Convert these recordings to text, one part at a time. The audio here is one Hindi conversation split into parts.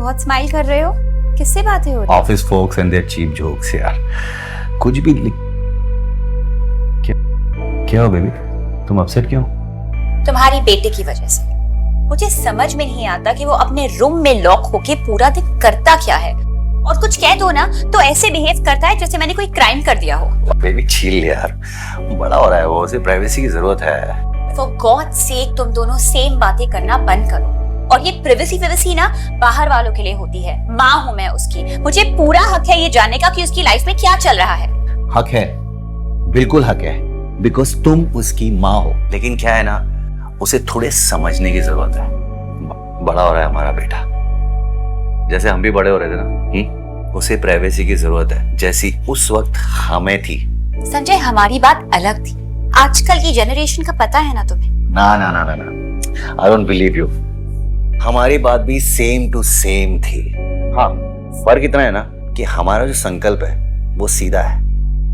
बहुत स्माइल कर रहे हो, किससे बातें हो रही? Office folks and their cheap jokes यार। कुछ भी क्या हो बेबी, तुम अपसेट क्यों? तुम्हारी बेटे की वजह से। मुझे समझ में नहीं आता कि वो अपने रूम में लॉक होके पूरा दिन करता क्या है, और कुछ कह दो ना तो ऐसे बिहेव करता है जैसे मैंने कोई क्राइम कर दिया हो। बेबी चिल यार, बड़ा हो रहा है वो, उसे प्राइवेसी की जरूरत है। For God's sake, तुम दोनों सेम बातें करना बंद करो। और ये प्रिवेसी ना बाहर वालों के लिए होती है। माँ हूँ मैं उसकी, मुझे पूरा हक है ये जानने का कि उसकी लाइफ में क्या चल रहा है। हक है, बिल्कुल हक है, बिकॉज तुम उसकी माँ हो। लेकिन क्या है ना, उसे थोड़े समझने की जरूरत है। बड़ा हो रहा है हमारा बेटा, जैसे हम भी बड़े हो रहे थे ना। उसे प्राइवेसी की जरूरत है, जैसी उस वक्त हमें थी। संजय, हमारी बात अलग थी, आजकल की जनरेशन का पता है ना तुम्हें। ना ना ना ना ना, आई डोंट बिलीव यू। हमारी बात भी सेम टू सेम थी। हाँ, फर्क इतना है ना कि हमारा जो संकल्प है वो सीधा है,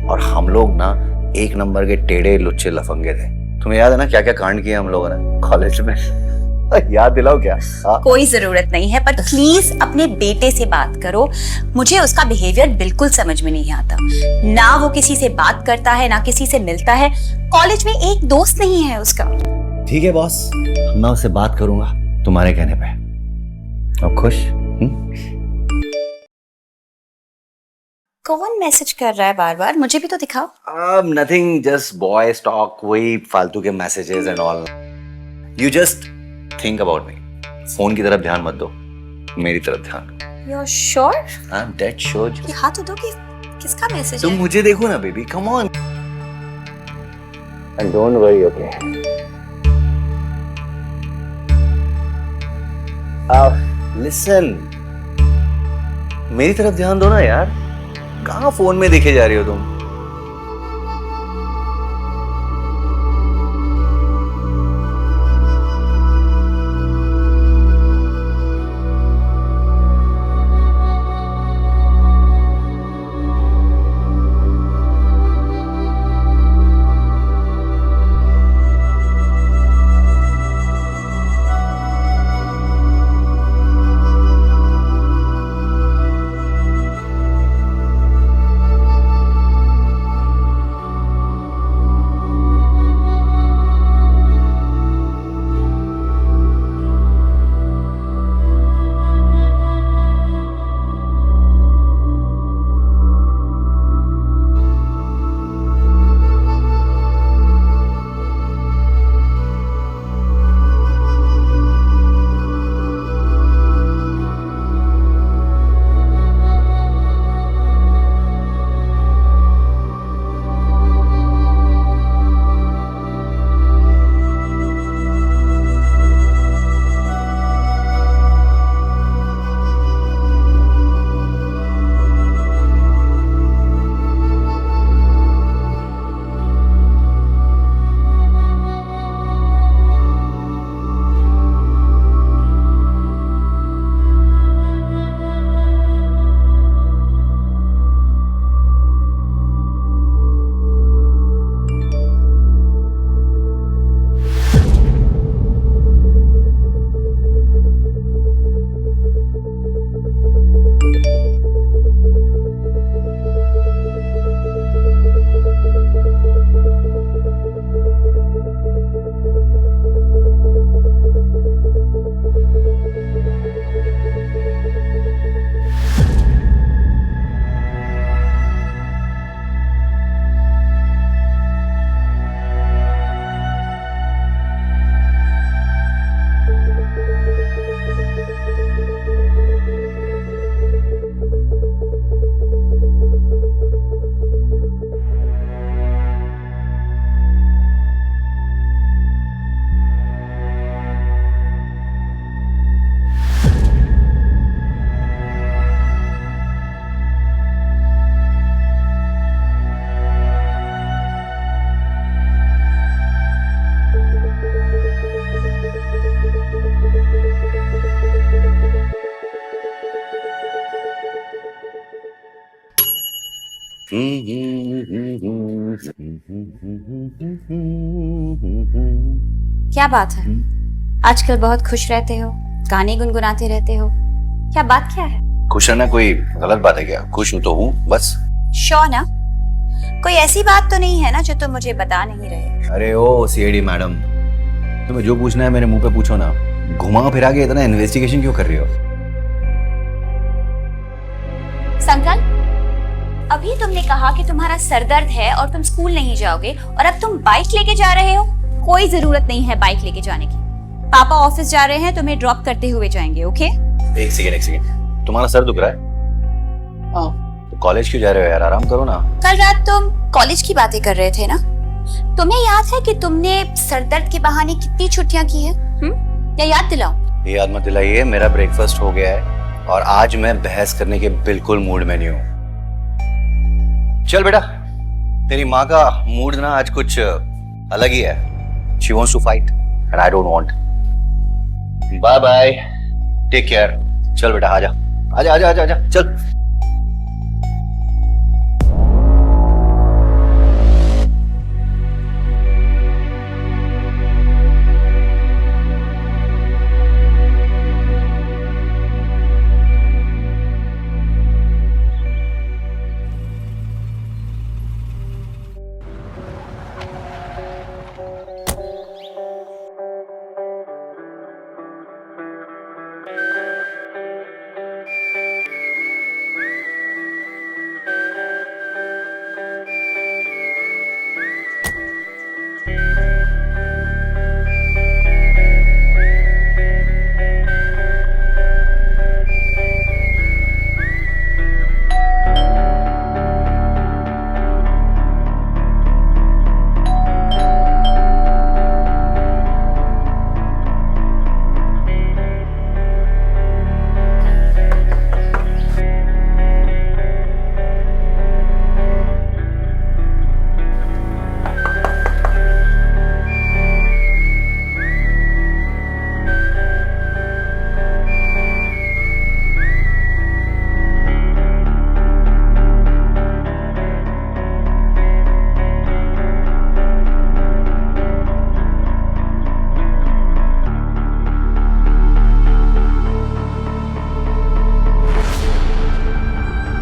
और हम लोग ना एक नंबर के टेढ़े लुच्चे लफंगे थे। तुम्हें याद है ना क्या क्या कांड किए हम लोगों ने कॉलेज में? याद दिलाओ क्या? कोई जरूरत नहीं है, पर प्लीज अपने बेटे से बात करो। मुझे उसका बिहेवियर बिल्कुल समझ में नहीं आता। ना वो किसी से बात करता है, ना किसी से मिलता है। कॉलेज में एक दोस्त नहीं है उसका। ठीक है बॉस, मैं उससे बात करूंगा तुम्हारे कहने पे। अब खुश? कौन मैसेज कर रहा है बार बार? मुझे भी तो दिखाओ। नथिंग, जस्ट बॉयज टॉक, वही फालतू के messages and all. You just think about me. Phone की तरफ ध्यान मत दो, मेरी तरफ ध्यान दो। You're sure? I am dead sure. ये हाथ दो कि किसका मैसेज तुम है? मुझे देखो ना baby, come on. And don't worry, okay? Listen, मेरी तरफ ध्यान दो ना यार। कहाँ फोन में देखे जा रही हो तुम? क्या बात है? आजकल बहुत खुश रहते हो, गाने गुनगुनाते रहते हो। क्या बात क्या है? खुश रहना कोई गलत बात है क्या? खुश हूं तो हूं बस। श्योर ना? कोई ऐसी बात तो नहीं है ना जो तुम मुझे बता नहीं रहे? अरे ओ सीआईडी मैडम, तुम्हें जो पूछना है मेरे मुंह पे पूछो ना। घुमा फिरा के इतना इन्वेस्टिगेशन क्यों कर रही हो? संकल्प, अभी तुमने कहा कि तुम्हारा सर दर्द है और तुम स्कूल नहीं जाओगे, और अब तुम बाइक लेके जा रहे हो। कोई जरूरत नहीं है बाइक लेके जाने की। पापा ऑफिस जा रहे हैं, तुम्हें ड्रॉप करते हुए जाएंगे। ओके? एक सेकेंड, तुम्हारा सर दुख रहा है? हाँ। तो कॉलेज क्यों जा रहे हो यार? आराम करो ना। कल रात तुम कॉलेज की बातें कर रहे थे ना? तुम्हें याद है कि तुमने सर दर्द के बहाने कितनी छुट्टियां की है? या याद दिलाओ? ये याद मत दिलाइए, मेरा ब्रेकफास्ट हो गया है और आज मैं बहस करने के बिल्कुल मूड में नहीं हूँ। चल बेटा, तेरी माँ का मूड ना आज कुछ अलग ही है। She wants to fight and I don't want. Bye bye. Take care. चल बेटा, आजा आजा आजा आजा आजा चल।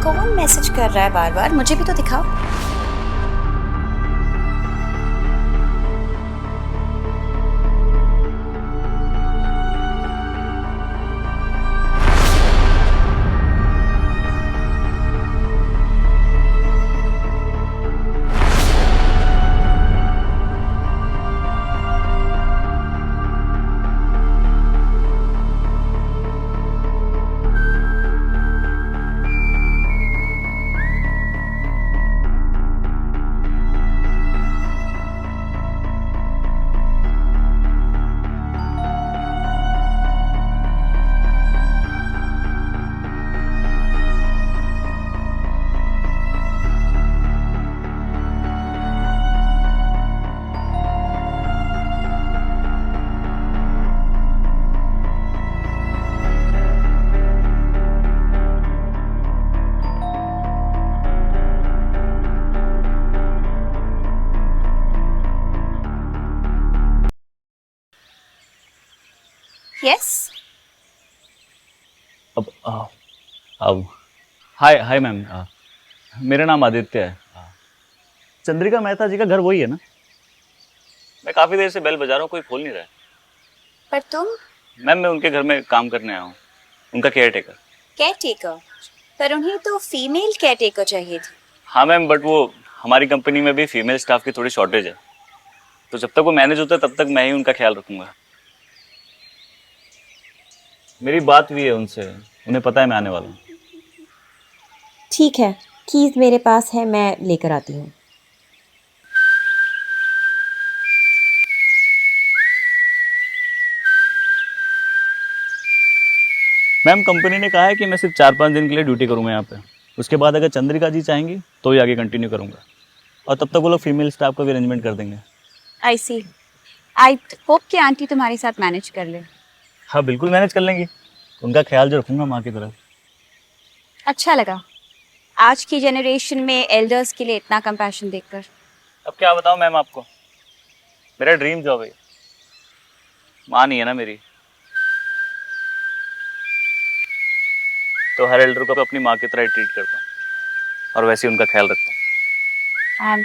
कौन मैसेज कर रहा है बार बार? मुझे भी तो दिखाओ। यस। अब हाय हाय मैम, मेरा नाम आदित्य है। चंद्रिका मेहता जी का घर वही है ना? मैं काफ़ी देर से बेल बजा रहा हूँ, कोई खोल नहीं रहा है। पर तुम? मैम मैं उनके घर में काम करने आया हूँ, उनका केयर टेकर। Care taker? पर उन्हें तो फीमेल केयर टेकर चाहिए थी। हाँ मैम, बट वो हमारी कंपनी में भी फीमेल स्टाफ की थोड़ी शॉर्टेज है, तो जब तक वो मैनेज होता है तब तक मैं ही उनका ख्याल रखूंगा। मेरी बात हुई है उनसे, उन्हें पता है मैं आने वाला हूँ। ठीक है, कीज मेरे पास है, मैं लेकर आती हूँ। मैम कंपनी ने कहा है कि मैं सिर्फ 4-5 दिन के लिए ड्यूटी करूँगा यहाँ पे। उसके बाद अगर चंद्रिका जी चाहेंगी तो ही आगे कंटिन्यू करूँगा, और तब तक वो लोग फीमेल स्टाफ का भी अरेंजमेंट कर देंगे। आई सी। आई होप कि आंटी तुम्हारे साथ मैनेज कर ले। हाँ बिल्कुल मैनेज कर लेंगी, उनका ख्याल जो रखूँगा माँ की तरफ। अच्छा लगा आज की जनरेशन में एल्डर्स के लिए इतना कंपैशन देखकर। अब क्या बताऊँ मैम आपको, मेरा ड्रीम जॉब है, माँ नहीं है ना मेरी। तो हर एल्डर को अपनी माँ की तरह ट्रीट करता हूँ और वैसे ही उनका ख्याल रखता हूँ। I am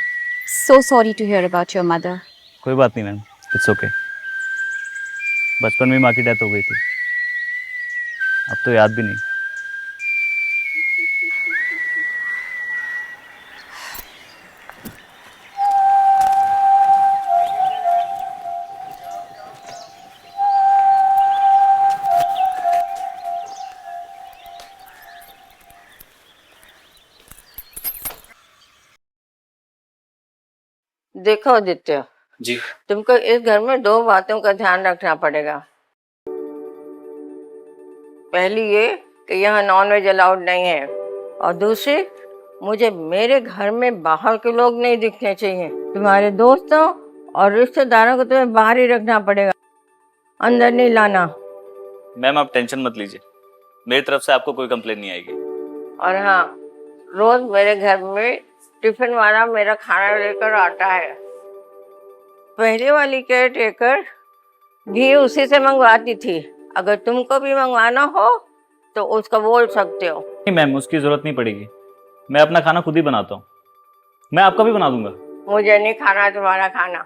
so sorry to hear about your mother. कोई बात नहीं मैम, इट्स ओके। बचपन में माँ की डेथ हो गई थी, अब तो याद भी नहीं। देखो आदित्य, जी। तुमको इस घर में दो बातों का ध्यान रखना पड़ेगा। पहली ये कि यहाँ नॉनवेज अलाउड नहीं है, और दूसरी, मुझे मेरे घर में बाहर के लोग नहीं दिखने चाहिए। तुम्हारे दोस्तों और रिश्तेदारों को तुम्हें बाहर ही रखना पड़ेगा, अंदर नहीं लाना। मैम आप टेंशन मत लीजिए, मेरी तरफ से आपको कोई कंप्लेन नहीं आएगी। और हाँ, रोज मेरे घर में टिफिन वाला मेरा खाना लेकर आता है। पहले वाली केयर टेकर घी उसी से मंगवाती थी, अगर तुमको भी मंगवाना हो तो उसको बोल सकते हो। नहीं मैम, उसकी जरूरत नहीं पड़ेगी, मैं अपना खाना खुद ही बनाता हूँ। मैं आपका भी बना दूंगा। मुझे नहीं खाना तुम्हारा खाना,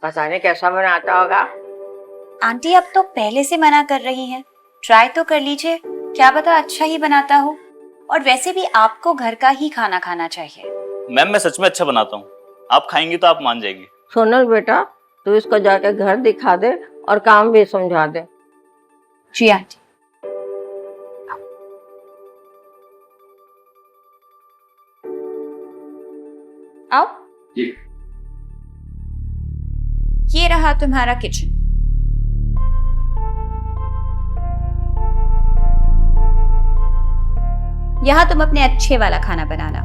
पता नहीं कैसा बनाता होगा। आंटी अब तो पहले से मना कर रही हैं, ट्राई तो कर लीजिए, क्या पता अच्छा ही बनाता हो। और वैसे भी आपको घर का ही खाना खाना चाहिए। मैम मैं सच में अच्छा बनाता हूँ, आप खाएंगी तो आप मान जाएंगी। सोनल बेटा, तू इसको जाके घर दिखा दे और काम भी समझा दे। जी आंटी। आओ। जी। ये रहा तुम्हारा किचन। यहाँ तुम अपने अच्छे वाला खाना बनाना,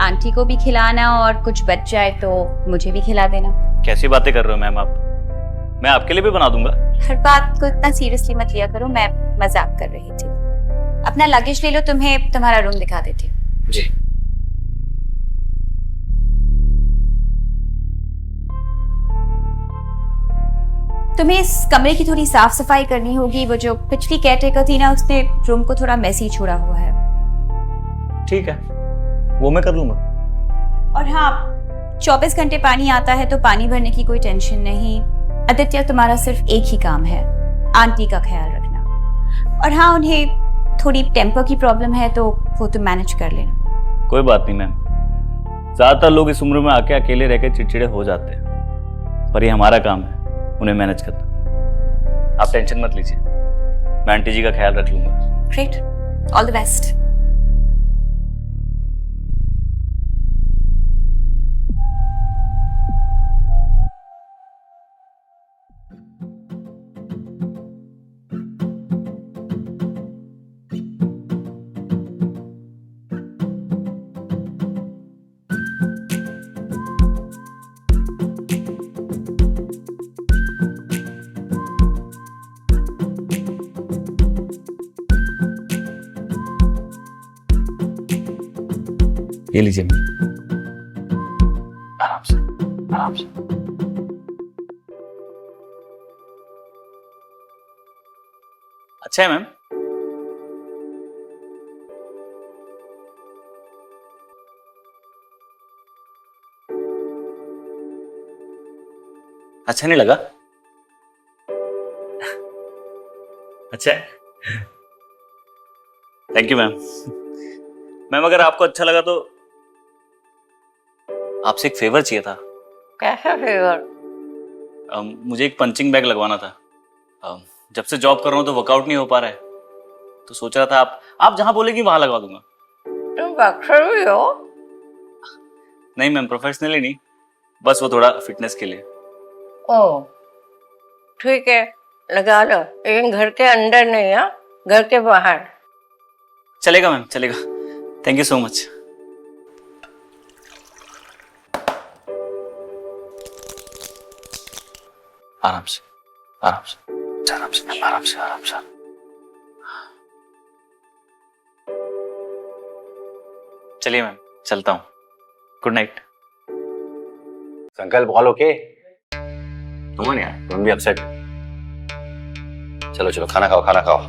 आंटी को भी खिलाना, और कुछ बच जाए तो मुझे भी खिला देना। कैसी बातें कर रहे हो मैम आप, मैं आपके लिए भी बना दूंगा। हर बात को इतना सीरियसली मत लिया करो, मैं मजाक कर रही थी। अपना लगेज ले लो, तुम्हें तुम्हारा रूम दिखा देती हूँ। जी। तुम्हें इस कमरे की थोड़ी साफ सफाई करनी होगी, वो जो पिछली केयरटेकर थी ना, उसने रूम को थोड़ा मेसी छोड़ा हुआ है। ठीक है, वो मैं कर लूंगा। और हाँ, 24 घंटे पानी आता है तो पानी भरने की कोई टेंशन नहीं। आदित्य, तुम्हारा सिर्फ एक ही काम है, आंटी का ख्याल रखना। और हाँ, उन्हें थोड़ी टेम्पर की प्रॉब्लम है तो वो तुम मैनेज कर लेना। कोई बात नहीं मैम, ज्यादातर लोग इस उम्र में आके अकेले रह के चिड़चिड़े हो जाते हैं, पर ये हमारा काम है उन्हें मैनेज करना। आप टेंशन मत लीजिए, मैं आंटी जी का ख्याल रख लूंगा। Great, all the best. ये लीजिए मैम, आराम से आराम से। अच्छा है मैम। अच्छा नहीं लगा? अच्छा है, थैंक यू मैम। मैम अगर आपको अच्छा लगा तो आपसे एक फेवर चाहिए था। कैसा फेवर? मुझे एक पंचिंग बैग लगवाना था। जब से जॉब कर रहा हूँ तो वर्कआउट नहीं हो पा रहा है, तो सोच रहा था आप जहां बोलेगी वहां लगवा दूंगा। तुम बॉक्सर भी हो? नहीं मैम, प्रोफेशनली नहीं, बस वो थोड़ा फिटनेस के लिए। ओह ठीक है, लगा लो, लेकिन घर के अंदर नहीं, हाँ, घर के बाहर। चलेगा मैम, चलेगा। Thank you so much. आराम से आराम से आराम से आराम से आराम से। चलिए मैम, चलता हूँ। Good night. संकल्प ऑल ओके? तुम यार, तुम भी अपसेट। चलो चलो, खाना खाओ खाना खाओ।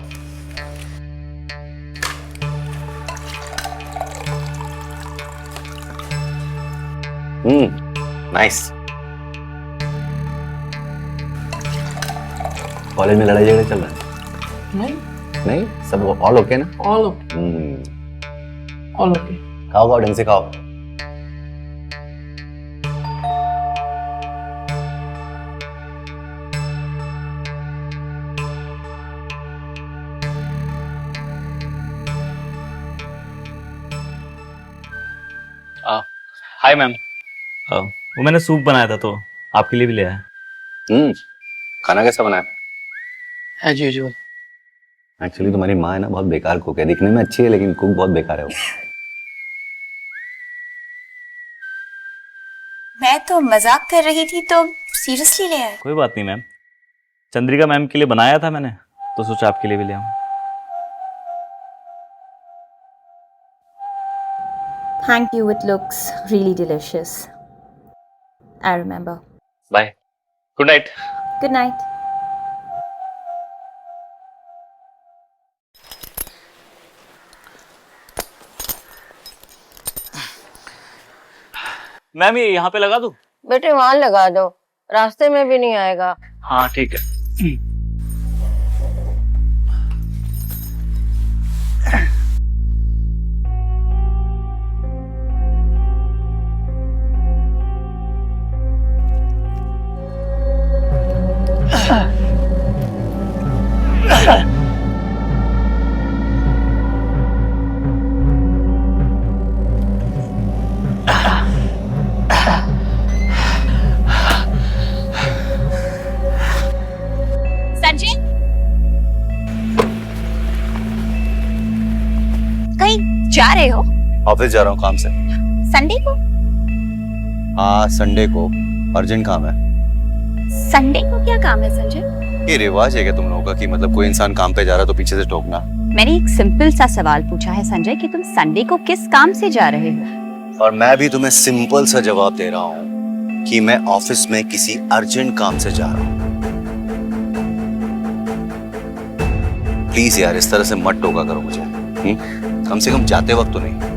नाइस। कॉलेज में लड़ाई झगड़े चल रहा है? नहीं, नहीं, सब ऑल ओके ना? All okay, all okay. खाओ ढंग से खाओ। Hi ma'am. वो मैंने सूप बनाया था तो आपके लिए भी ले आया। खाना कैसा बना है? As usual. एक्चुअली तुम्हारी माँ है ना, बहुत बेकार कुक है। दिखने में अच्छी है लेकिन कुक बहुत बेकार है वो। मैं तो मजाक कर रही थी तो सीरियसली ले आए। कोई बात नहीं मैम, चंद्रिका मैम के लिए बनाया था मैंने तो सोचा आपके लिए भी ले आऊं। Thank you, it looks really delicious. I remember. Bye, good night. Good night. Ma'am ये यहाँ पे लगा दूं? बेटे वहां लगा दो, रास्ते में भी नहीं आएगा। हाँ ठीक है। संजय, कहीं जा रहे हो? ऑफिस जा रहा हूँ काम से। संडे को? हाँ संडे को अर्जेंट काम है। संडे को क्या काम है संजय? ये रिवाज है क्या तुम लोगों का कि मतलब कोई इंसान काम पे जा रहा है तो पीछे से टोकना? मैंने एक सिंपल सा सवाल पूछा है संजय कि तुम संडे को किस काम से जा रहे हो? और मैं भी तुम्हें सिंपल सा जवाब दे रहा हूँ कि मैं ऑफिस में किसी अर्जेंट काम से जा रहा हूँ। प्लीज यार इस तरह से मत टोका करो मुझे। कम से कम जाते वक्त तो नहीं।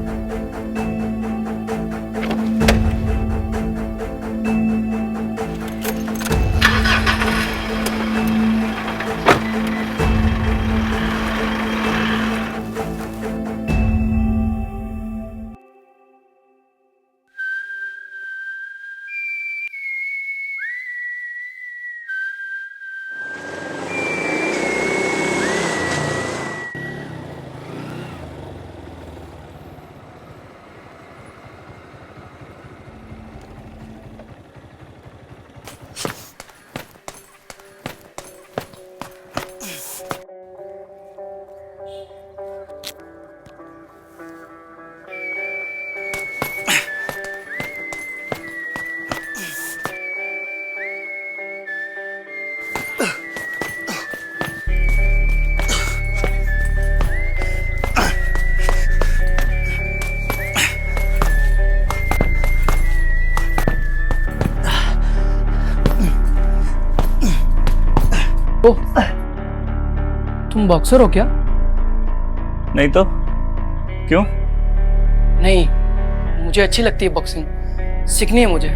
ओह, तुम बॉक्सर हो क्या? नहीं तो क्यों? नहीं, मुझे अच्छी लगती है बॉक्सिंग, सीखनी है मुझे।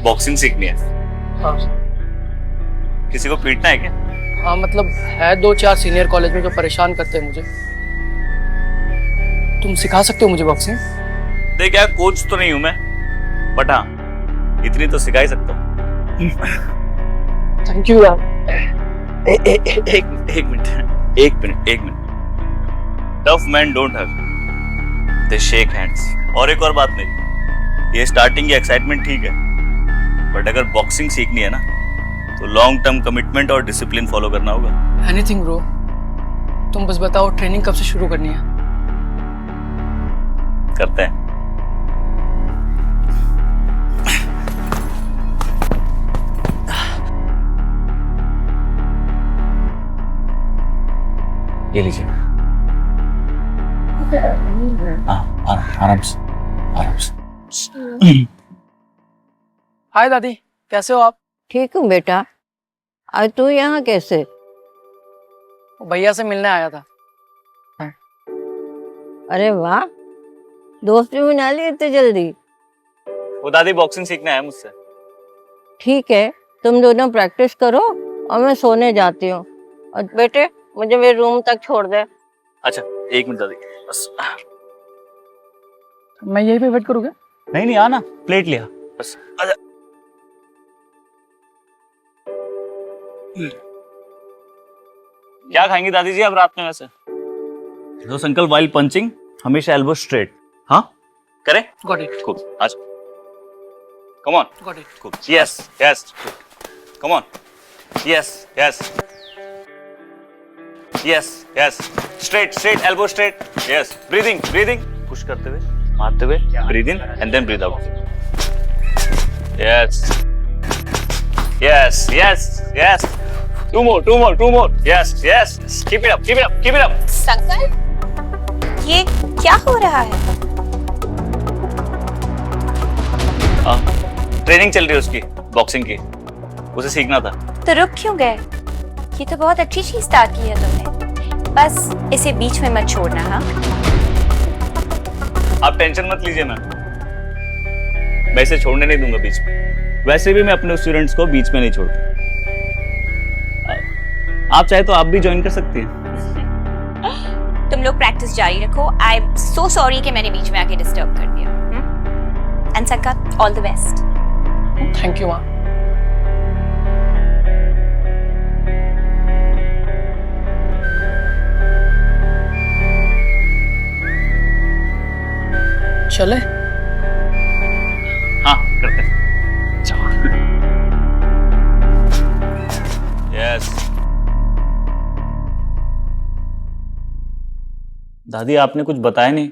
बॉक्सिंग सीखनी है? हाँ किसी को पीटना है क्या? हाँ, मतलब है 2-4 सीनियर कॉलेज में जो परेशान करते हैं मुझे। तुम सिखा सकते हो मुझे बॉक्सिंग? देख यार, कोच तो नहीं हूं मैं, बट हाँ इतनी तो सिखा ही सकता हूँ। थैंक यू यार। एक minute. Tough man don't hug, they shake hands. और एक और बात मेरी, ये स्टार्टिंग की एक्साइटमेंट ठीक है, बट अगर बॉक्सिंग सीखनी है ना तो लॉन्ग टर्म कमिटमेंट और डिसिप्लिन फॉलो करना होगा। एनीथिंग ब्रो, तुम बस बताओ ट्रेनिंग कब से शुरू करनी है? करते हैं। ये लीजिए। आराम से। हाय दादी, कैसे हो आप? ठीक हूँ बेटा। आज तू यहाँ कैसे? भैया से मिलने आया था। अरे वाह, दोस्त भी बना ली इतनी जल्दी। वो दादी बॉक्सिंग सीखना है मुझसे। ठीक है, तुम दोनों प्रैक्टिस करो और मैं सोने जाती हूँ। और बेटे मुझे मेरे रूम तक छोड़ दे। अच्छा 1 मिनट दादी बस। मैं यहीं पे वेट करूँगा। नहीं नहीं आना, प्लेट लिया बस। आजा। क्या खाएंगी दादी जी आप रात में वैसे? तो अंकल वाइल पंचिंग हमेशा एल्बो स्ट्रेट। हाँ करें? Got it. Cool. आज come on. Got it. Cool. Yes, yes. Come on. Yes, yes. Yes, yes. Straight, straight, elbow straight. Yes. Breathing, breathing. Push करते हुए, मारते हुए. Breathe in and then breathe out. Yes. Yes, yes, yes. Two more, two more, two more. Yes, yes. Keep it up, keep it up, keep it up. संकल्प, ये क्या हो रहा है? ट्रेनिंग चल रही है उसकी बॉक्सिंग की, उसे सीखना था। तो रुक क्यों गए? ये तो बहुत अच्छी चीज स्टार्ट की है तुमने। बस इसे बीच में मत छोड़ना। हाँ आप टेंशन मत लीजिए मैम, मैं इसे छोड़ने नहीं दूंगा बीच में। वैसे भी मैं अपने स्टूडेंट्स को बीच में नहीं छोड़ता। आप चाहे तो आप भी ज्वाइन कर सकती हैं। तुम लोग प्रैक्टिस जारी रखो। आई एम सो सॉरी कि मैंने बीच में आके डिस्टर्ब कर दिया। एंड संकल्प, all the best. Thank you माँ। चले? हाँ करते हैं। यस दादी आपने कुछ बताया नहीं,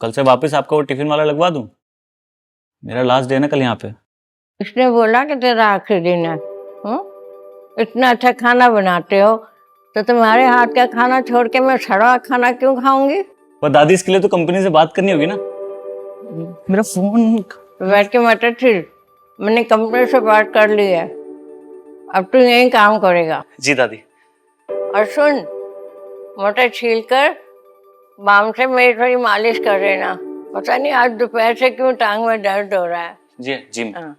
कल से वापस आपका वो टिफिन वाला लगवा दूं? मेरा लास्ट डे है ना कल यहाँ पे। इसने बोला कि तेरा आखिरी दिन है। इतना अच्छा खाना बनाते हो तो तुम्हारे हाथ का खाना छोड़ के मैं सड़ा खाना क्यों खाऊंगी? पर दादी इसके लिए तो कंपनी से बात करनी होगी ना। मेरा फोन। बैठ के मटर थी, मैंने कंपनी से बात कर ली है। अब तू यही काम करेगा। जी दादी। और सुन, मटर छील कर बाम से मेरी थोड़ी मालिश कर देना। पता नहीं आज दोपहर से क्यों टांग में दर्द हो रहा है। जी जी। हाँ।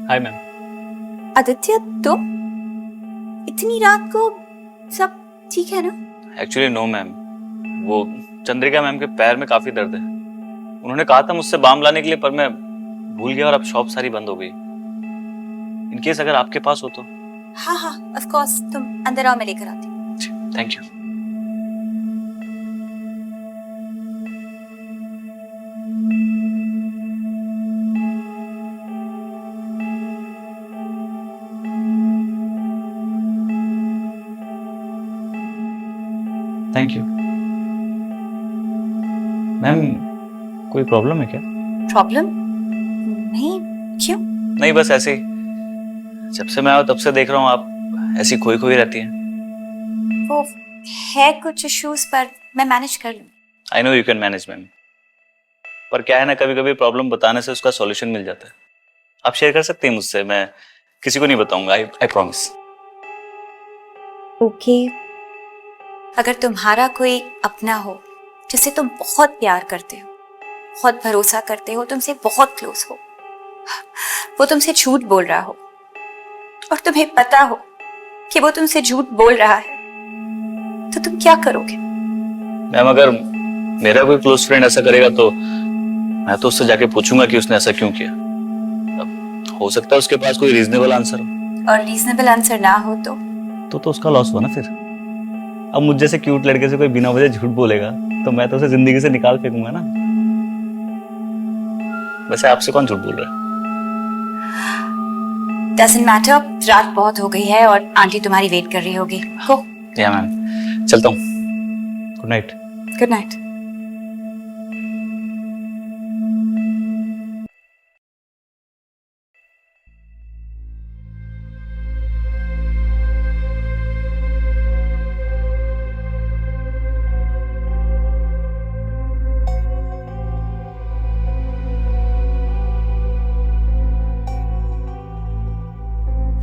Hi ma'am. आदित्य, तुम इतनी रात को? सब ठीक है ना? एक्चुअली नो मैम, वो चंद्रिका मैम के पैर में काफी दर्द है। उन्होंने कहा था मुझसे बाम लाने के लिए, पर मैं भूल गया और अब शॉप सारी बंद हो गई। इन केस अगर आपके पास हो तो। हाँ हाँ ऑफ कोर्स, तुम अंदर आओ, मैं लेकर आती हूँ। Thank you. Thank you ma'am. कोई प्रॉब्लम है क्या? प्रॉब्लम? नहीं, क्यों? नहीं बस ऐसे ही, जब से मैं आया तब से देख रहा हूँ आप ऐसी खोई खोई रहती हैं। वो है कुछ इश्यूज, पर मैं मैनेज कर लूँ। आई know you can manage ma'am, पर क्या है ना, कभी कभी प्रॉब्लम बताने से उसका सॉल्यूशन मिल जाता है। आप शेयर कर सकते हैं मुझसे, मैं किसी को नहीं बताऊंगा। I promise. ओके। अगर तुम्हारा कोई अपना हो जिसे तुम बहुत प्यार करते हो, बहुत भरोसा करते हो, तुमसे बहुत क्लोज हो, वो तुमसे झूठ बोल रहा हो और तुम्हें पता हो कि वो तुमसे झूठ बोल रहा है, तो तुम क्या करोगे? मैम अगर मेरा कोई क्लोज फ्रेंड ऐसा करेगा तो मैं तो उससे जाके पूछूंगा कि उसने ऐसा क्यों किया। अब हो सकता है उसके पास कोई रीजनेबल आंसर हो। और रीजनेबल आंसर ना हो तो उसका लॉस हुआ ना फिर। अब मुझ जैसे क्यूट लड़के से कोई बिना वजह झूठ बोलेगा तो मैं तो उसे जिंदगी से निकाल फेंकूंगा ना। वैसे आपसे कौन झूठ बोल रहा है? डजंट मैटर, रात बहुत हो गई है और आंटी तुम्हारी वेट कर रही होगी। गो। या मैम, चलता हूँ। Good night. Good night.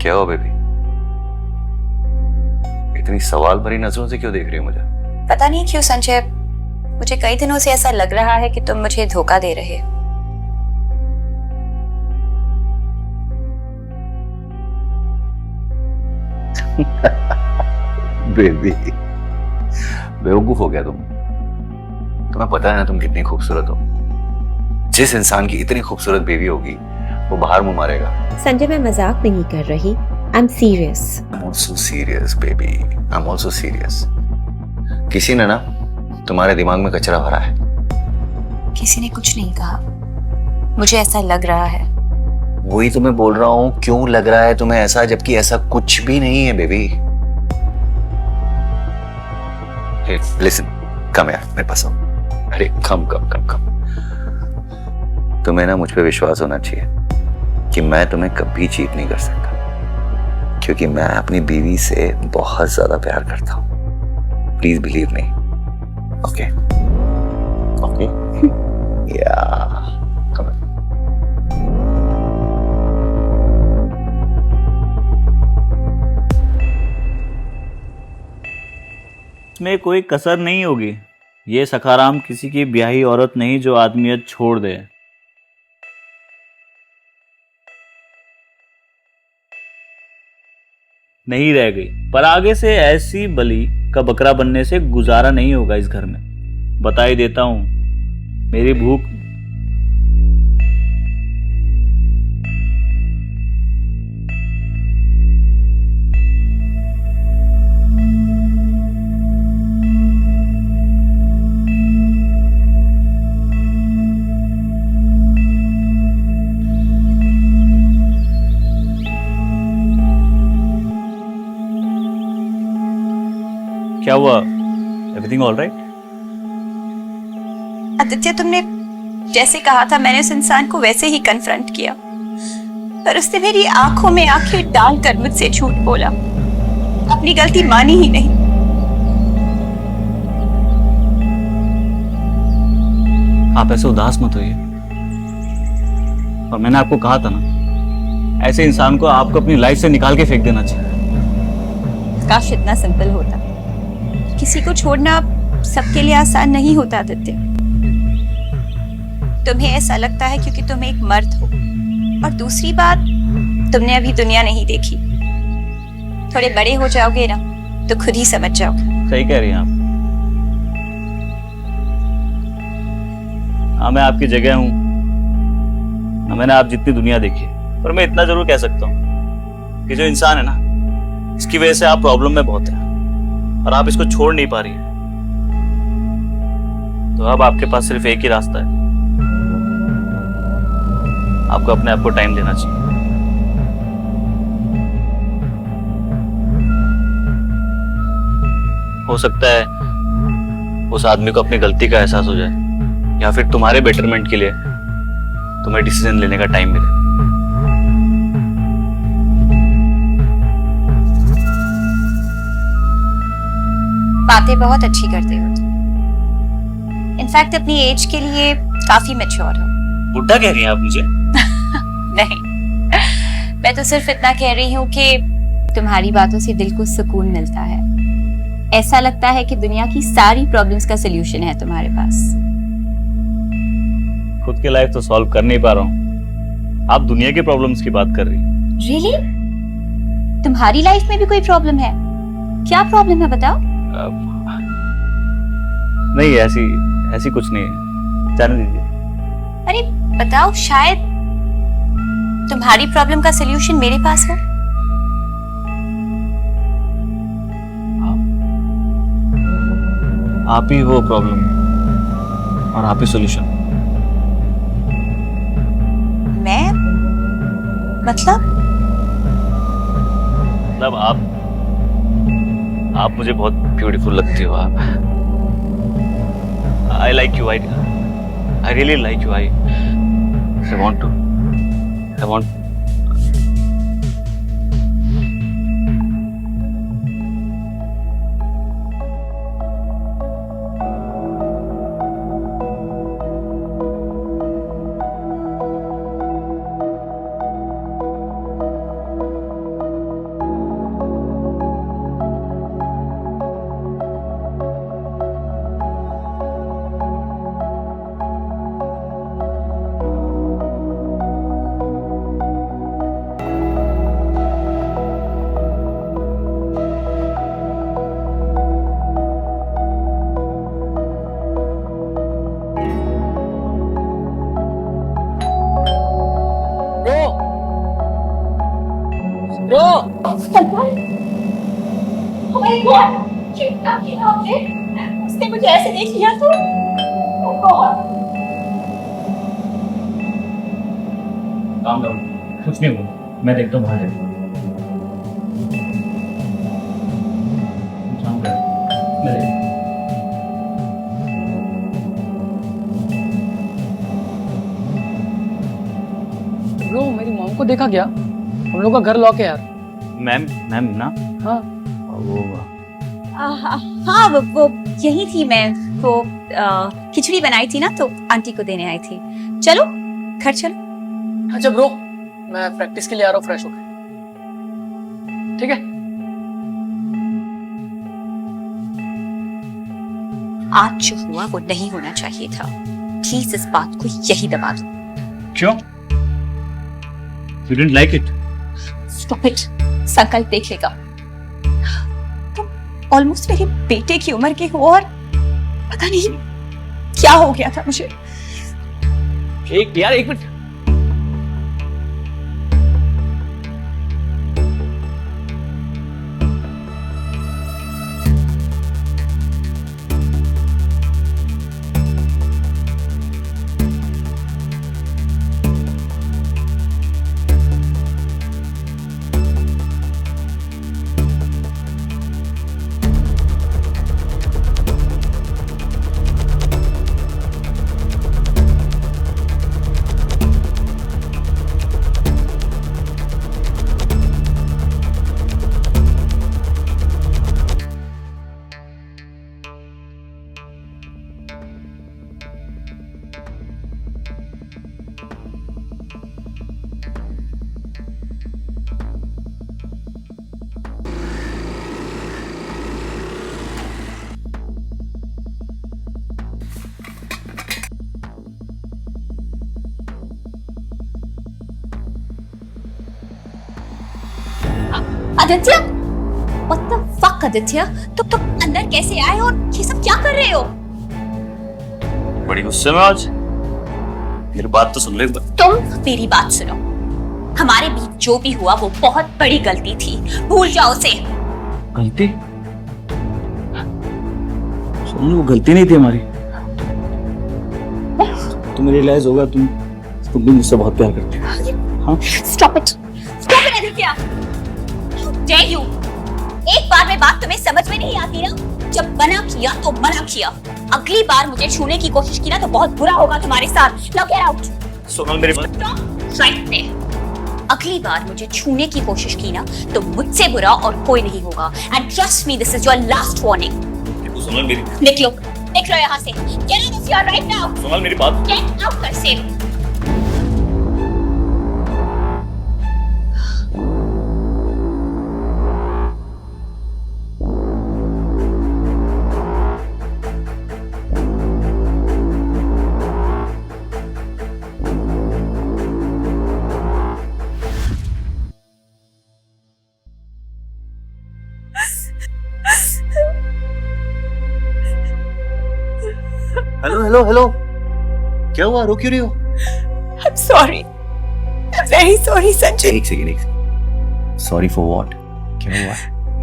क्या हो बेबी? इतनी सवाल भरी नजरों से क्यों देख रही हो मुझे? पता नहीं क्यों संजय, मुझे कई दिनों से ऐसा लग रहा है कि तुम मुझे धोखा दे रहे हो। बेबी, बेवकूफ हो गया तुम। तुम्हें पता है ना तुम कितनी खूबसूरत हो। जिस इंसान की इतनी खूबसूरत बेबी होगी वो बाहर मुंह मारेगा। संजय, मैं मजाक नहीं कर रही, I am serious. I'm also serious, baby. I'm also serious. किसी ने ना तुम्हारे दिमाग में कचरा भरा है। किसी ने कुछ नहीं कहा, मुझे ऐसा लग रहा है। वही तो मैं बोल रहा हूँ, क्यों लग रहा है तुम्हें ऐसा, जबकि ऐसा कुछ भी नहीं है baby. Hey, listen, come here, मेरे पास आओ। अरे कम कम कम कम। तुम्हें ना मुझ पे विश्वास होना चाहिए कि मैं तुम्हें कभी चीट नहीं कर सकता, क्योंकि मैं अपनी बीवी से बहुत ज्यादा प्यार करता हूँ। Please believe me. Okay okay या कम ऑन। इसमें कोई कसर नहीं होगी। ये सखाराम किसी की ब्याही औरत नहीं जो आदमियत छोड़ दे। नहीं रह गई, पर आगे से ऐसी बलि का बकरा बनने से गुजारा नहीं होगा इस घर में। बता ही देता हूं, मेरी भूख क्या हुआ? Everything all right? आदित्य, तुमने जैसे कहा था मैंने उस इंसान को वैसे ही कन्फ्रंट किया, पर उसने मेरी आंखों में आंखें डालकर मुझसे झूठ बोला, अपनी गलती मानी ही नहीं। आप ऐसे उदास मत होइए। और मैंने आपको कहा था ना, ऐसे इंसान को आपको अपनी लाइफ से निकाल के फेंक देना चाहिए। काश इतना सिंपल होता। किसी को छोड़ना सबके लिए आसान नहीं होता आदित्य। तुम्हें ऐसा लगता है क्योंकि तुम एक मर्द हो, और दूसरी बात, तुमने अभी दुनिया नहीं देखी। थोड़े बड़े हो जाओगे ना तो खुद ही समझ जाओगे। सही कह रही हैं आप। हाँ, मैं आपकी जगह हूं। हाँ, मैंने आप जितनी दुनिया देखी है, पर मैं इतना जरूर कह सकता हूँ कि जो इंसान है ना, इसकी वजह से आप प्रॉब्लम में बहुत है और आप इसको छोड़ नहीं पा रही है। तो अब आपके पास सिर्फ एक ही रास्ता है, आपको अपने आप को टाइम देना चाहिए। हो सकता है उस आदमी को अपनी गलती का एहसास हो जाए, या फिर तुम्हारे बेटरमेंट के लिए तुम्हें डिसीजन लेने का टाइम मिले। बातें बहुत अच्छी करते हो तुम। इनफैक्ट अपनी एज के लिए काफी मैच्योर हो। बुढ़ा कह रही हैं आप मुझे? नहीं, मैं तो सिर्फ इतना कह रही हूँ कि तुम्हारी बातों से दिल को सुकून मिलता है। ऐसा लगता है कि दुनिया की सारी प्रॉब्लम्स का सलूशन है तुम्हारे पास। खुद की लाइफ तो सॉल्व कर नहीं पा रहा हूँ, आप दुनिया के प्रॉब्लम्स की बात कर रही हैं। रियली? तुम्हारी लाइफ में भी कोई प्रॉब्लम है? क्या प्रॉब्लम है बताओ? नहीं, ऐसी कुछ नहीं है, जाने दीजिए। अरे बताओ, शायद तुम्हारी प्रॉब्लम का सलूशन मेरे पास हो। आप ही वो प्रॉब्लम और आप ही सॉल्यूशन। मैं? मतलब आप मुझे बहुत ब्यूटीफुल लगती हो। आप I like you. I really like you. I want bro उसने मुझे ऐसे देख लिया तो काम करो, कुछ नहीं हुआ, मैं देखता हूँ बाहर जाके। काम करो, मैं देखता हूँ। ब्रो मेरी मॉम को देखा क्या? हम लोग का घर लॉक है यार। मैम मैम ना हाँ वो हाँ वो यही थी मैं वो खिचड़ी बनाई थी ना तो आंटी को देने आई थी। चलो घर चलो। अच्छा ब्रो मैं प्रैक्टिस के लिए आ रहा हूँ फ्रेश होकर, ठीक है? आज जो हुआ वो नहीं होना चाहिए था। प्लीज इस बात को यही दबा दो। क्यों? You didn't like it? Stop it. संकल्प देख लेगा। तुम ऑलमोस्ट मेरे बेटे की उम्र के हो और पता नहीं क्या हो गया था मुझे। एक minute. Aditya, what the fuck Aditya, तुम अंदर कैसे आए और ये सब क्या कर रहे हो? बड़ी गुस्से में आज। मेरी बात तो सुन ले एक बार। तुम मेरी बात सुनो। हमारे बीच जो भी हुआ वो बहुत बड़ी गलती थी, भूल जाओ उसे। गलती? सुन लो, वो गलती नहीं थी हमारी। तुम्हें रियलाइज होगा तुम भी मुझसे बहुत प्यार करती हो। हाँ? Stop it Aditya. How dare you? एक बार में बात तुम्हें समझ में नहीं आती ना? जब मना किया तो मना किया। अगली बार मुझे छूने की कोशिश की ना तो बहुत बुरा होगा तुम्हारे साथ। Now get out. सोनल मेरी बात। Stop right there. अगली बार मुझे छूने की कोशिश की ना तो मुझसे बुरा और कोई नहीं होगा। And trust me, this is your last warning. Sonal मेरी। निकलो यहाँ से। Get out of here right now. Sonal मेरी बात। Get out कर से। हेलो हेलो हेलो, क्या हुआ? रो क्यों रही हो? I'm sorry. I'm very sorry Sanjay. एक सेकंड। Sorry for what? क्या हुआ?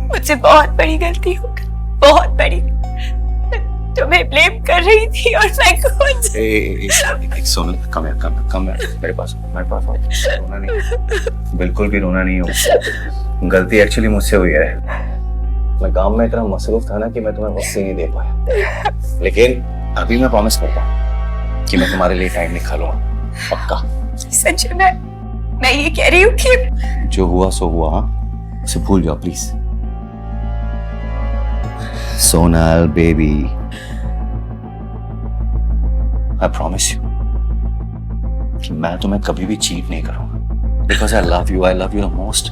मुझसे बहुत बड़ी गलती हो गई, बहुत बड़ी। तुम्हें ब्लेम कर रही थी और मैं खुद। एक सोनल, कम हियर, मेरे पास आओ। रोना नहीं, बिल्कुल भी रोना नहीं हो। गलती एक्चुअली मुझसे हुई है। मैं काम में इतना मसरूफ था ना कि मैं तुम्हें वक्त नहीं दे पाया, लेकिन अभी मैं प्रॉमिस करता हूँ कि मैं तुम्हारे लिए टाइम निकालूंगा, पक्का। संजय मैं ये कह रही हूँ कि जो हुआ सो हुआ, हाँ? उसे भूल जाओ please. Sonal baby, I promise you कि मैं तुम्हें कभी भी चीट नहीं करूंगा, because I love you the most.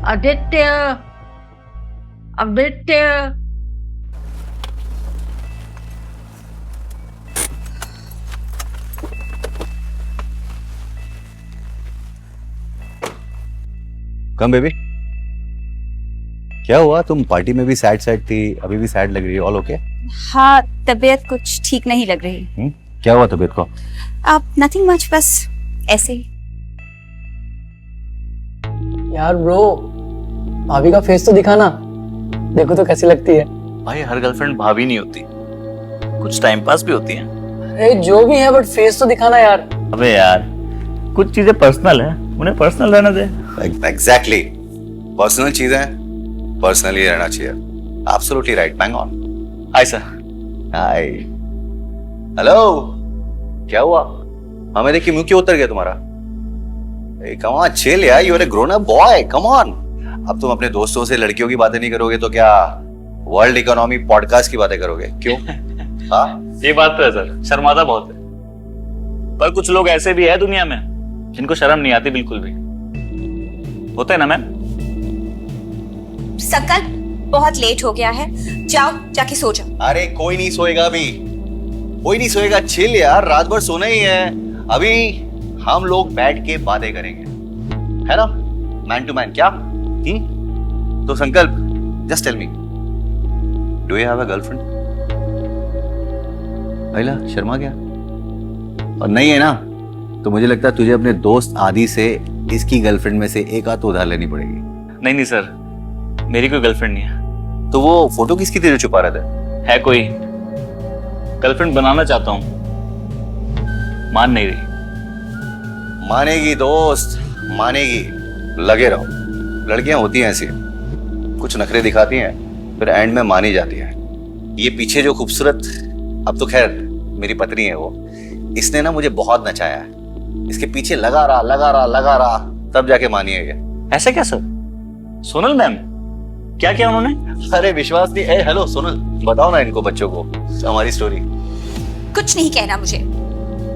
Aditya, Aditya, come baby, क्या हुआ? तुम पार्टी में भी सैड थी, अभी भी सैड लग रही है। All okay? हाँ, तबीयत कुछ ठीक नहीं लग रही। क्या हुआ तबीयत को? अब नथिंग मच, बस ऐसे ही। यार ब्रो, भाभी का फेस तो दिखाना, देखो तो कैसी लगती है। भाई हर गर्लफ्रेंड भाभी नहीं होती, कुछ टाइम पास भी होती हैं। अरे जो भी है, बट फेस तो दिखाना यार। अबे यार, कुछ चीजें पर्सनल है, उन्हें पर्सनल रहने दे। एग्जैक्टली, पर्सनल चीजें पर्सनली रहना चाहिए। Absolutely right, bang on. Hi sir. Hi, hello, क्या हुआ? हमें देख के मुंह क्यों उतर गया तुम्हारा? कम ऑन, चिल यार, you are a grown up boy, come on. अब तुम अपने दोस्तों से लड़कियों की बातें नहीं करोगे तो क्या वर्ल्ड इकोनॉमी पॉडकास्ट की बातें करोगे? क्यों? हाँ, ये बात तो है सर, शर्माता बहुत है, पर कुछ लोग ऐसे भी है दुनिया में जिनको शर्म नहीं आती बिल्कुल भी। होता है ना मैम? संकल्प, बहुत लेट हो गया है, जाओ जाके सो जाओ। अरे कोई नहीं सोएगा अभी, कोई नहीं सोएगा, चिल यार, रात भर सोना ही है। अभी हम लोग बैठ के बातें करेंगे, है ना, मैन टू मैन। क्या? तो Sankalp, just tell me, do you have a girlfriend? पहला शर्मा गया, और नहीं है ना तो मुझे लगता है तुझे अपने दोस्त आदि से इसकी गर्लफ्रेंड में से एक आध तो उधार लेनी पड़ेगी। नहीं सर, मेरी कोई गर्लफ्रेंड नहीं है। तो वो फोटो किसकी तेरे छुपा रहे थे? है कोई, गर्लफ्रेंड बनाना चाहता हूँ, मान नहीं रही। मानेगी दोस्त, मानेगी, लगे रहो। लड़कियां होती हैं ऐसी, कुछ नखरे दिखाती हैं, फिर एंड में मानी जाती है। ये पीछे जो खूबसूरत, अब तो खैर मेरी पत्नी है वो, इसने ना मुझे बहुत नचाया है, इसके पीछे लगा रहा, तब जाके मानी है ये। ऐसा क्या सर? सोनल मैम, क्या किया उन्होंने? अरे विश्वास नहीं। ए हेलो सोनल, बताओ ना इनको बच्चों को हमारी स्टोरी। कुछ नहीं कहना मुझे,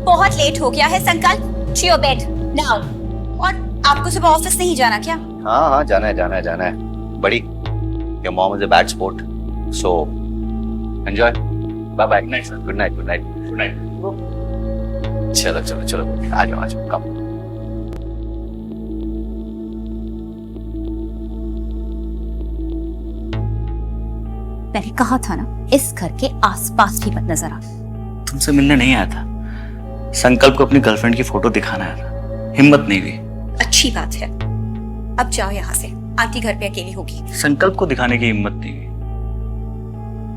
बहुत लेट हो गया है। संकल्प, to your bed now। और आपको सुबह ऑफिस नहीं जाना क्या? हाँ, जाना है बड़ी। Your mom is a bad sport, so enjoy. Bye bye, good night. चलो, आ जाओ, कम। मैंने कहा था ना, इस घर के आसपास भी मत नजर आ। तुमसे मिलने नहीं आया था, संकल्प को अपनी गर्लफ्रेंड की फोटो दिखाना आया था, हिम्मत नहीं हुई। अच्छी बात है, अब जाओ यहाँ से, आंटी घर पे अकेली होगी। संकल्प को दिखाने की हिम्मत नहीं हुई,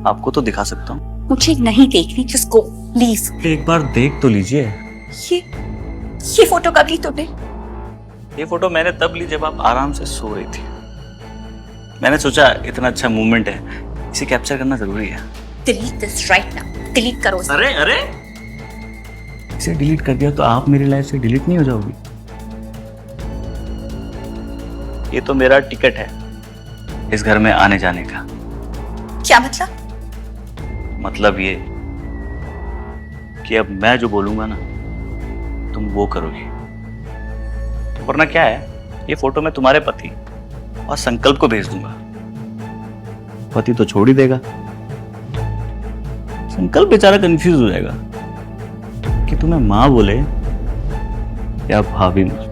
आपको तो दिखा सकता हूँ। मुझे नहीं देखनी, जस्ट गो प्लीज। एक बार देख तो लीजिए। ये फोटो कब ली तुमने? ये फोटो मैंने तब ली जब आप आराम से सो रही थी। मैंने सोचा इतना अच्छा मूवमेंट है, इसे कैप्चर करना जरूरी है। Delete this right now, delete करो इसे। अरे इसे डिलीट कर दिया तो आप मेरी लाइफ से डिलीट नहीं हो जाओगी। ये तो मेरा टिकट है इस घर में आने जाने का। क्या मतलब? मतलब ये कि अब मैं जो बोलूंगा ना, तुम वो करोगी, वरना क्या है, ये फोटो मैं तुम्हारे पति और संकल्प को भेज दूंगा। पति तो छोड़ ही देगा, संकल्प बेचारा कंफ्यूज हो जाएगा कि तुम्हें माँ बोले या भाभी बोले।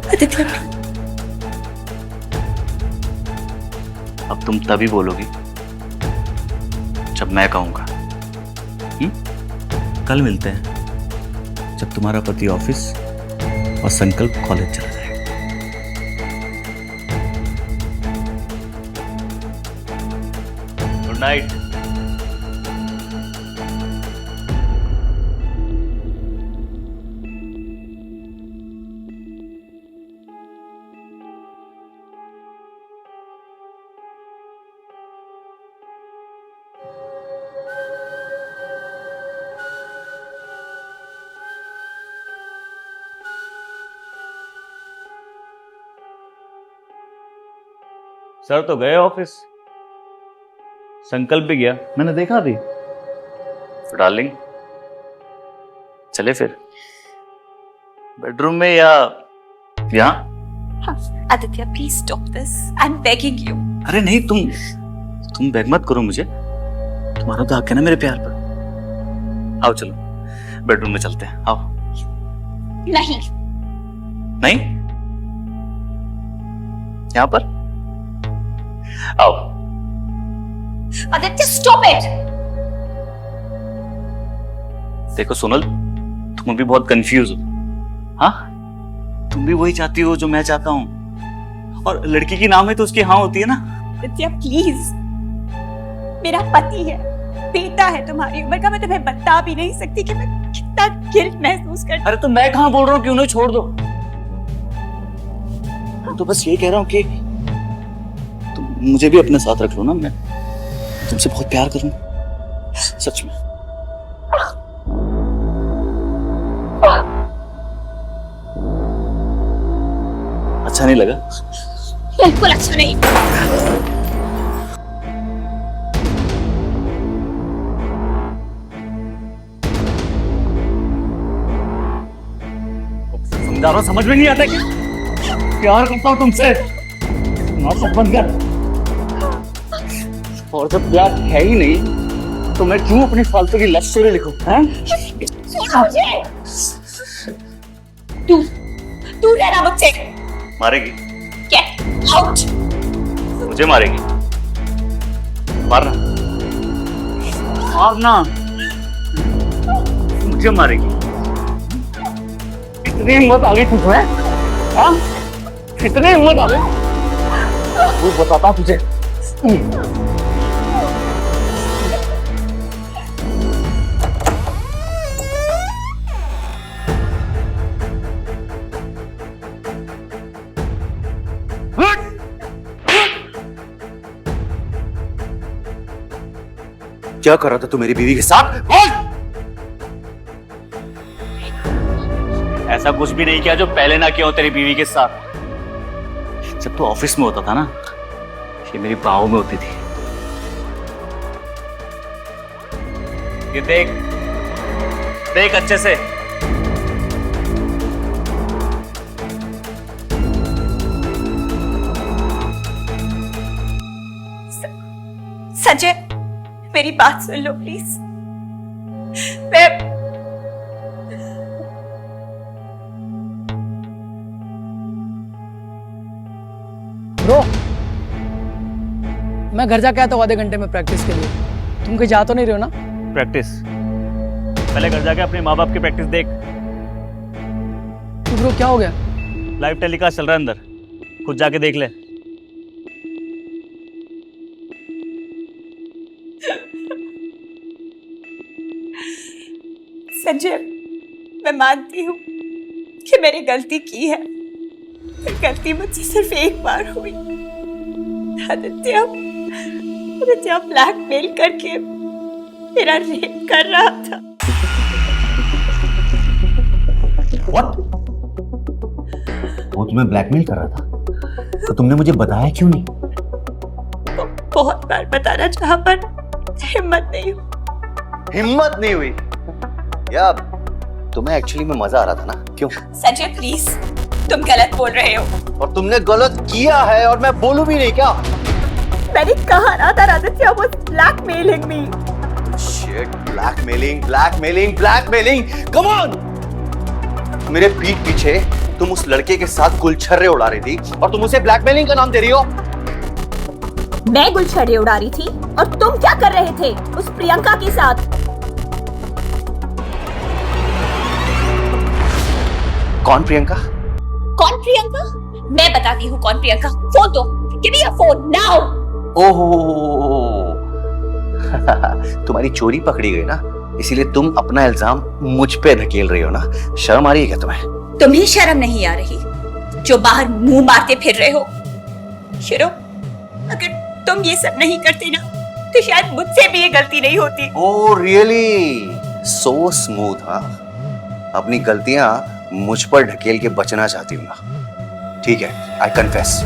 आदित्य, अब तुम तभी बोलोगी जब मैं कहूंगा। कल मिलते हैं जब तुम्हारा पति ऑफिस और संकल्प कॉलेज चला जाएगा। Good night. सर तो गए ऑफिस, संकल्प भी गया, मैंने देखा भी। तो डार्लिंग चले फिर बेडरूम में या यहाँ? Aditya please stop this, I am begging you. अरे नहीं, तुम बेग मत करो मुझे, तुम्हारा तो हक है ना मेरे प्यार पर। आओ चलो बेडरूम में चलते हैं, आओ। नहीं नहीं, यहाँ पर आओ। Aditya, stop it. देखो सोनल, तुम अभी बहुत कंफ्यूज हो। हाँ, तुम भी वही चाहती हो जो मैं चाहता हूँ, और लड़की की नाम है तो उसकी हाँ होती है ना। आदित्य प्लीज, मेरा पति है, बेटा है तुम्हारी उम्र का, मैं तुम्हें बता भी नहीं सकती कि मैं कितना गिल्ट महसूस करती। अरे तो मैं कहाँ बोल रहा हूँ कि उन्हें छोड़ दो, तो बस ये कह रहा हूँ कि तुम मुझे भी अपने साथ रख लो ना। मैं तुमसे बहुत प्यार करूँ, सच में। अच्छा नहीं लगा? बिल्कुल अच्छा नहीं। समझा रहा हूं, समझ में नहीं आता कि प्यार करता हूं तुमसे। नाटक बंद कर। और जब प्यार है ही नहीं तो मैं क्यों अपनी फालतू की लव स्टोरी लिखूं? तू रहना मुझसे। मारेगी? Get out. मुझे मारेगी? मारना, मारना, मुझे मारेगी? कितनी हिम्मत आ गई तुझमें? हाँ, कितनी हिम्मत आ गई? वो बताता तुझे। क्या कर रहा था तू मेरी बीवी के साथ? बोल! ऐसा कुछ भी नहीं किया जो पहले ना किया हो तेरी बीवी के साथ। जब तू ऑफिस में होता था ना, ये मेरी बाहों में होती थी। ये देख, देख अच्छे से। संजय, मेरी बात सुन लो प्लीज। मैं ब्रो, मैं घर जाके आता हूँ आधे घंटे में प्रैक्टिस के लिए। तुम कहीं जा तो नहीं रहे हो ना? प्रैक्टिस? पहले घर जाके अपने माँ बाप की प्रैक्टिस देख। तो ब्रो क्या हो गया? लाइव टेलीकास्ट चल रहा है अंदर, खुद जाके देख ले। संजय, मैं मानती हूँ कि मैंने गलती की है, पर गलती मुझसे सिर्फ एक बार हुई। आदित्य ब्लैकमेल करके मेरा रेप कर रहा था। What? वो तुम्हें ब्लैकमेल कर रहा था, तो तुमने मुझे बताया क्यों नहीं? बहुत बार बताना चाहा पर हिम्मत नहीं हुई। हिम्मत नहीं हुई? या तुम्हें एक्चुअली में मजा आ रहा था ना? क्यों? संजय प्लीज, तुम गलत बोल रहे हो। और तुमने गलत किया है और मैं बोलूं भी नहीं क्या? मैंने कहा ना था Aditya was blackmailing me। Shit, blackmailing, come on! मेरे पीठ पीछे तुम उस लड़के के साथ गुलछर्रे उड़ा रही थी और तुम उसे ब्लैकमेलिंग का नाम दे रही हो। मैं गुलछर्रे उड़ा रही थी और तुम क्या कर रहे थे उस प्रियंका के साथ? कौन प्रियंका? कौन प्रियंका? मैं बताती हूँ कौन प्रियंका। फोन दो, give me your phone now. ओहो, तुम्हारी चोरी पकड़ी गई ना, इसीलिए तुम अपना इल्जाम मुझ पे धकेल रही हो ना। शर्म आ रही है क्या तुम्हें? तुम्हें शर्म नहीं आ रही जो बाहर मुंह मारते फिर रहे हो? शिरो, अगर तुम ये सब नहीं करते ना तो शायद मुझसे भी ये गलती नहीं होती। Oh really? So smooth. हाँ, अपनी गलतियां मुझ पर ढकेल के बचना चाहती हूँ ना। ठीक है, आई कन्फेस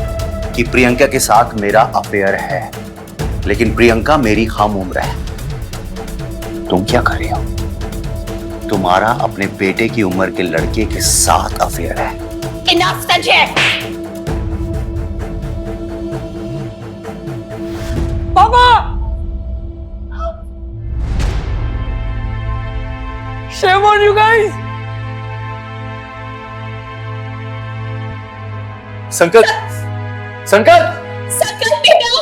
कि प्रियंका के साथ मेरा अफेयर है, लेकिन प्रियंका मेरी हम उम्र है। तुम क्या कर रही हो? तुम्हारा अपने बेटे की उम्र के लड़के के साथ अफेयर है। इनफ संजय। पापा! Shame on you guys! संकट! संकट! संकट बेटा!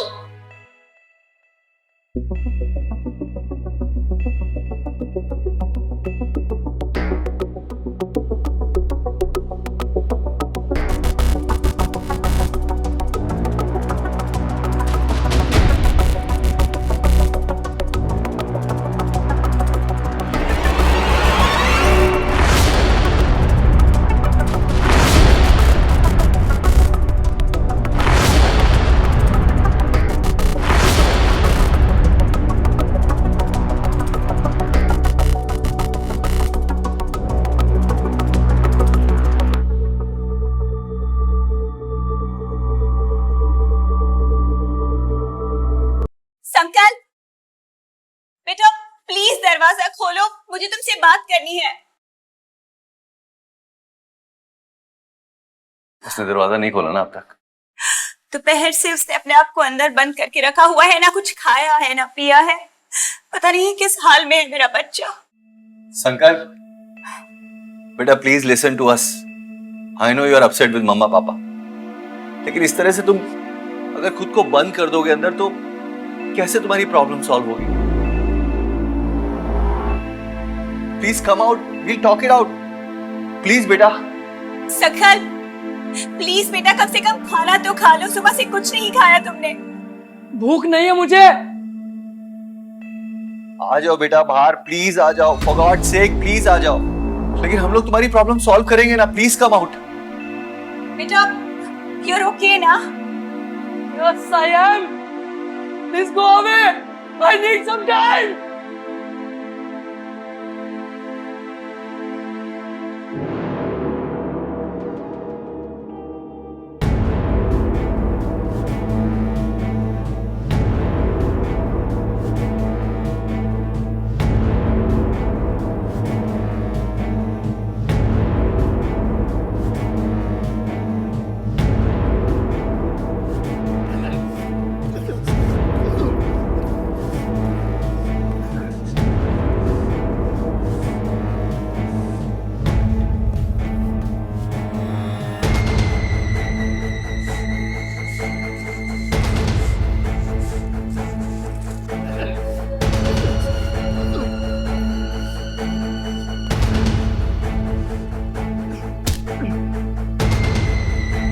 संकल्प, बेटा प्लीज दरवाजा खोलो, मुझे तुमसे बात करनी है। उसने दरवाजा नहीं खोला ना अब तक। दोपहर से उसने अपने आप को अंदर बंद करके रखा हुआ है, ना कुछ खाया है ना पिया है, पता नहीं किस हाल में है मेरा बच्चा। संकल्प, बेटा please listen to us. I know you are upset with मम्मा पापा, लेकिन इस तरह से तुम अगर खुद को बंद कर दोगे अंदर तो कैसे तुम्हारी प्रॉब्लम सॉल्व होगी? Please come out, we'll talk it out. Please बेटा। संकल्प प्लीज बेटा, कम से कम खाना तो खा लो, सुबह से कुछ नहीं खाया तुमने। भूख नहीं है मुझे। आ जाओ बेटा बाहर, प्लीज आ जाओ, फॉर गॉड सेक प्लीज आ जाओ। लेकिन हम लोग तुम्हारी प्रॉब्लम सॉल्व करेंगे ना, प्लीज कम आउट। बेटा you're okay ना? Yes, I am. Please go away. I need some time.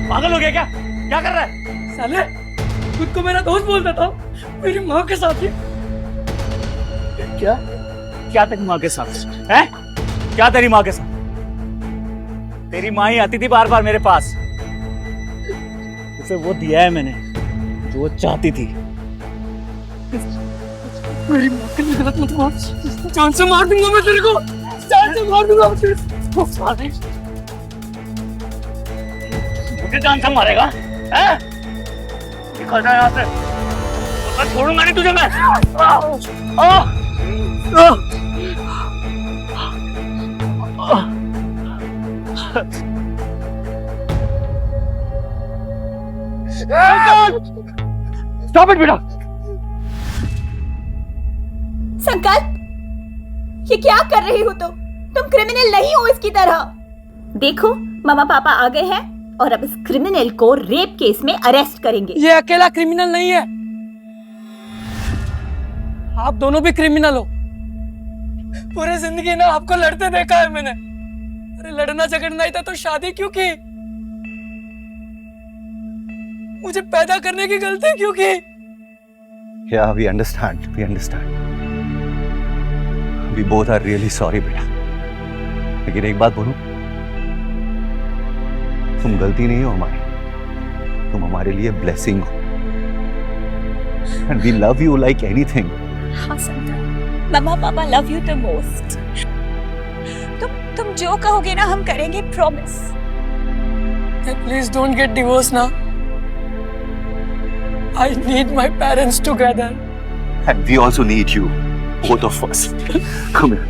पागल हो गया क्या? क्या कर रहा है? साले खुद को मेरा दोस्त बोलता था, मेरी माँ के साथ ही। क्या? क्या तेरी माँ के साथ है? क्या तेरी माँ के साथ? तेरी माँ ही आती थी बार बार मेरे पास। उसे वो दिया है मैंने जो वो चाहती थी। मेरी माँ के लिए गलत मत मार, जान से मार दूंगा मैं तेरे को, जान से मार दूंगा मैं तेरे को। मुझे जान से मारेगा? हैं? निकल जा यहाँ से, मैं छोड़ूंगा नहीं तुझे मैं। Stop it, बेटा। संकल्प ये क्या कर रही हो तुम क्रिमिनल नहीं हो इसकी तरह। देखो मामा पापा आ गए हैं और अब इस क्रिमिनल को रेप केस में अरेस्ट करेंगे। ये अकेला क्रिमिनल नहीं है, आप दोनों भी क्रिमिनल हो। पूरी जिंदगी ना आपको लड़ते देखा है मैंने। अरे लड़ना झगड़ना ही था तो शादी क्यों की? मुझे पैदा करने की गलती क्यों की? Yeah, we understand. We both are really sorry बेटा। लेकिन एक बात बोलूं, तुम गलती नहीं हो हमारी, तुम हमारे लिए ब्लेसिंग हो। And we love you like anything. हाँ संकल्प, मामा पापा लव यू द मोस्ट। तुम जो कहोगे ना हम करेंगे, promise. Please don't get divorced now. I need my parents together. And we also need you, both of us. Come here.